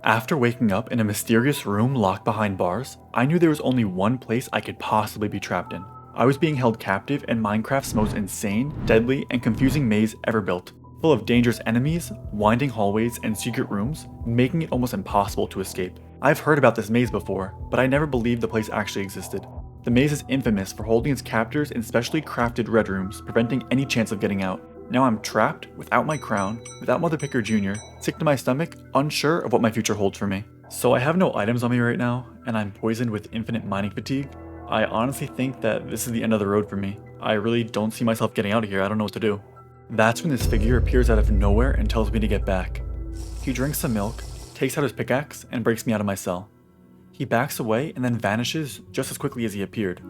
After waking up in a mysterious room locked behind bars, I knew there was only one place I could possibly be trapped in. I was being held captive in Minecraft's most insane, deadly, and confusing maze ever built, full of dangerous enemies, winding hallways, and secret rooms, making it almost impossible to escape. I've heard about this maze before, but I never believed the place actually existed. The maze is infamous for holding its captors in specially crafted red rooms, preventing any chance of getting out. Now I'm trapped, without my crown, without Mother Picker Jr., sick to my stomach, unsure of what my future holds for me. So I have no items on me right now, and I'm poisoned with infinite mining fatigue. I honestly think that this is the end of the road for me. I really don't see myself getting out of here, I don't know what to do. That's when this figure appears out of nowhere and tells me to get back. He drinks some milk, takes out his pickaxe, and breaks me out of my cell. He backs away and then vanishes just as quickly as he appeared.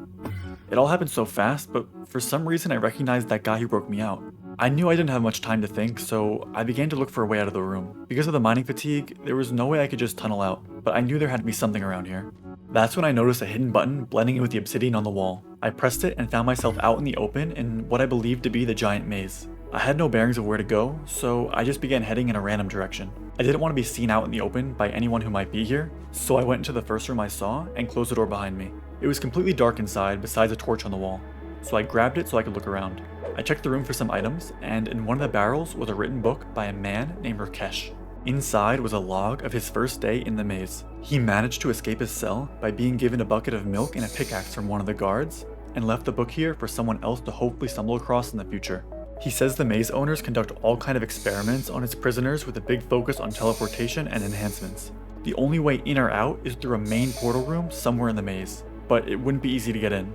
It all happened so fast, but for some reason I recognized that guy who broke me out. I knew I didn't have much time to think, so I began to look for a way out of the room. Because of the mining fatigue, there was no way I could just tunnel out, but I knew there had to be something around here. That's when I noticed a hidden button blending in with the obsidian on the wall. I pressed it and found myself out in the open in what I believed to be the giant maze. I had no bearings of where to go, so I just began heading in a random direction. I didn't want to be seen out in the open by anyone who might be here, so I went into the first room I saw and closed the door behind me. It was completely dark inside besides a torch on the wall, so I grabbed it so I could look around. I checked the room for some items, and in one of the barrels was a written book by a man named Rakesh. Inside was a log of his first day in the maze. He managed to escape his cell by being given a bucket of milk and a pickaxe from one of the guards, and left the book here for someone else to hopefully stumble across in the future. He says the maze owners conduct all kind of experiments on its prisoners with a big focus on teleportation and enhancements. The only way in or out is through a main portal room somewhere in the maze, but it wouldn't be easy to get in.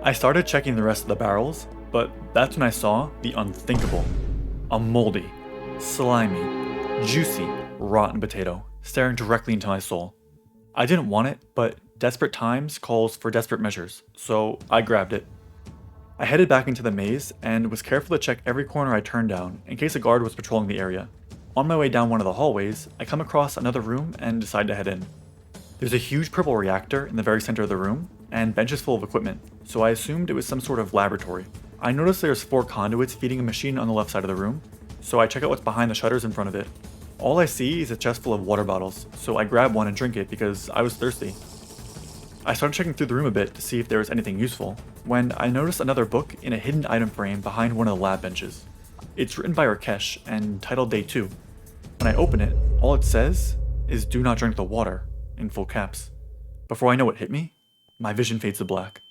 I started checking the rest of the barrels, but that's when I saw the unthinkable. A moldy, slimy, juicy, rotten potato staring directly into my soul. I didn't want it, but desperate times calls for desperate measures, so I grabbed it. I headed back into the maze and was careful to check every corner I turned down in case a guard was patrolling the area. On my way down one of the hallways, I come across another room and decide to head in. There's a huge purple reactor in the very center of the room, and benches full of equipment, so I assumed it was some sort of laboratory. I noticed there's 4 conduits feeding a machine on the left side of the room, so I check out what's behind the shutters in front of it. All I see is a chest full of water bottles, so I grab one and drink it because I was thirsty. I started checking through the room a bit to see if there was anything useful, when I noticed another book in a hidden item frame behind one of the lab benches. It's written by Rakesh and titled Day 2. When I open it, all it says is "Do not drink the water," in full caps. Before I know what hit me, my vision fades to black.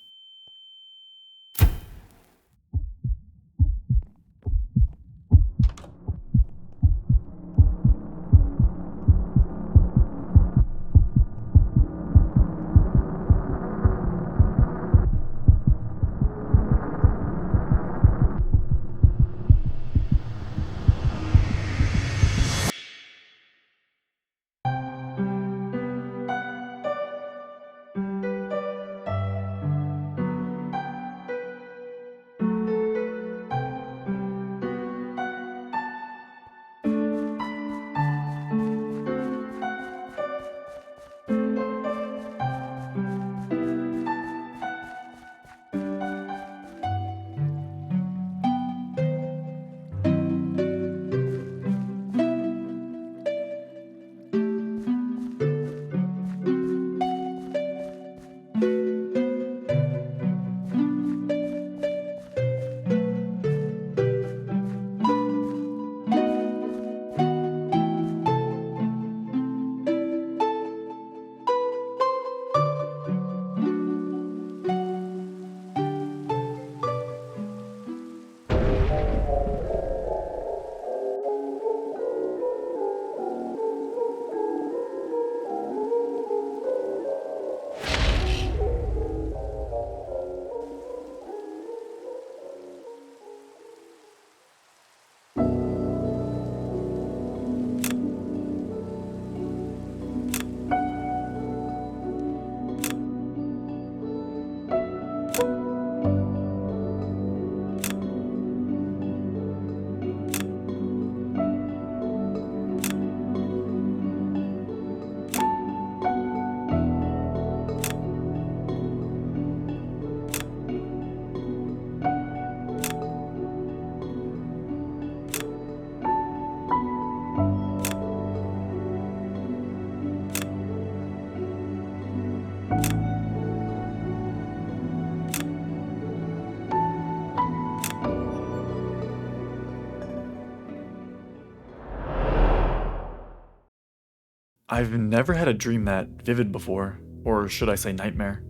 I've never had a dream that vivid before, or should I say nightmare.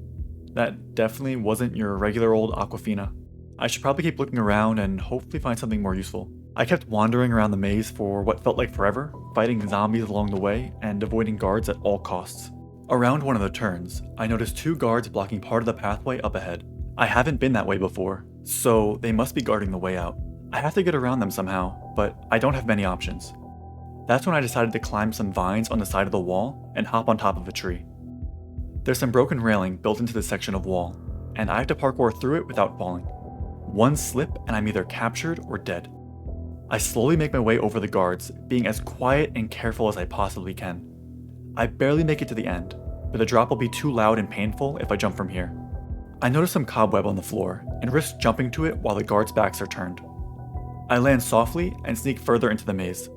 That definitely wasn't your regular old Aquafina. I should probably keep looking around and hopefully find something more useful. I kept wandering around the maze for what felt like forever, fighting zombies along the way and avoiding guards at all costs. Around one of the turns, I noticed 2 guards blocking part of the pathway up ahead. I haven't been that way before, so they must be guarding the way out. I have to get around them somehow, but I don't have many options. That's when I decided to climb some vines on the side of the wall and hop on top of a tree. There's some broken railing built into this section of wall, and I have to parkour through it without falling. One slip and I'm either captured or dead. I slowly make my way over the guards, being as quiet and careful as I possibly can. I barely make it to the end, but the drop will be too loud and painful if I jump from here. I notice some cobweb on the floor and risk jumping to it while the guards' backs are turned. I land softly and sneak further into the maze.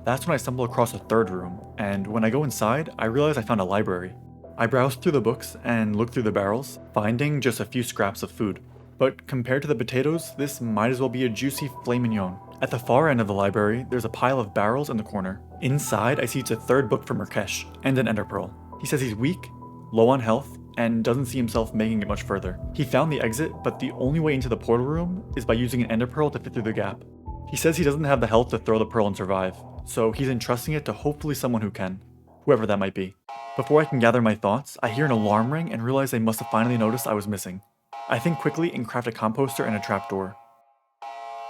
That's when I stumble across a third room, and when I go inside, I realize I found a library. I browse through the books and look through the barrels, finding just a few scraps of food. But compared to the potatoes, this might as well be a juicy filet mignon. At the far end of the library, there's a pile of barrels in the corner. Inside, I see it's a third book from Rakesh, and an ender pearl. He says he's weak, low on health, and doesn't see himself making it much further. He found the exit, but the only way into the portal room is by using an ender pearl to fit through the gap. He says he doesn't have the health to throw the pearl and survive, so he's entrusting it to hopefully someone who can, whoever that might be. Before I can gather my thoughts, I hear an alarm ring and realize they must have finally noticed I was missing. I think quickly and craft a composter and a trapdoor.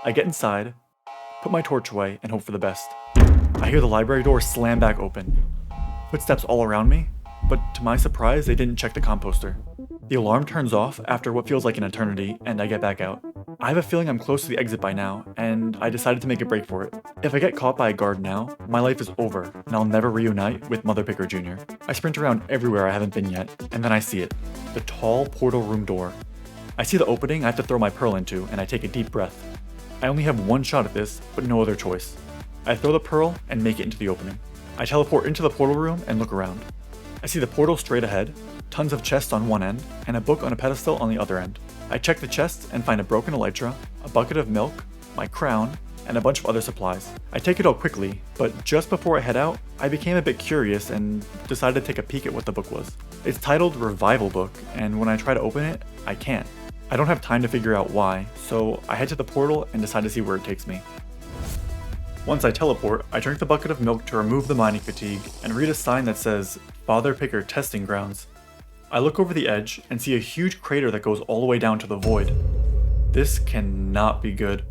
I get inside, put my torch away, and hope for the best. I hear the library door slam back open. Footsteps all around me, but to my surprise, they didn't check the composter. The alarm turns off after what feels like an eternity, and I get back out. I have a feeling I'm close to the exit by now, and I decided to make a break for it. If I get caught by a guard now, my life is over, and I'll never reunite with Mother Picker Jr. I sprint around everywhere I haven't been yet, and then I see it. The tall portal room door. I see the opening I have to throw my pearl into, and I take a deep breath. I only have one shot at this, but no other choice. I throw the pearl and make it into the opening. I teleport into the portal room and look around. I see the portal straight ahead, tons of chests on one end, and a book on a pedestal on the other end. I check the chests and find a broken elytra, a bucket of milk, my crown, and a bunch of other supplies. I take it all quickly, but just before I head out, I became a bit curious and decided to take a peek at what the book was. It's titled Revival Book, and when I try to open it, I can't. I don't have time to figure out why, so I head to the portal and decide to see where it takes me. Once I teleport, I drink the bucket of milk to remove the mining fatigue and read a sign that says, Father Picker Testing Grounds. I look over the edge and see a huge crater that goes all the way down to the void. This cannot be good.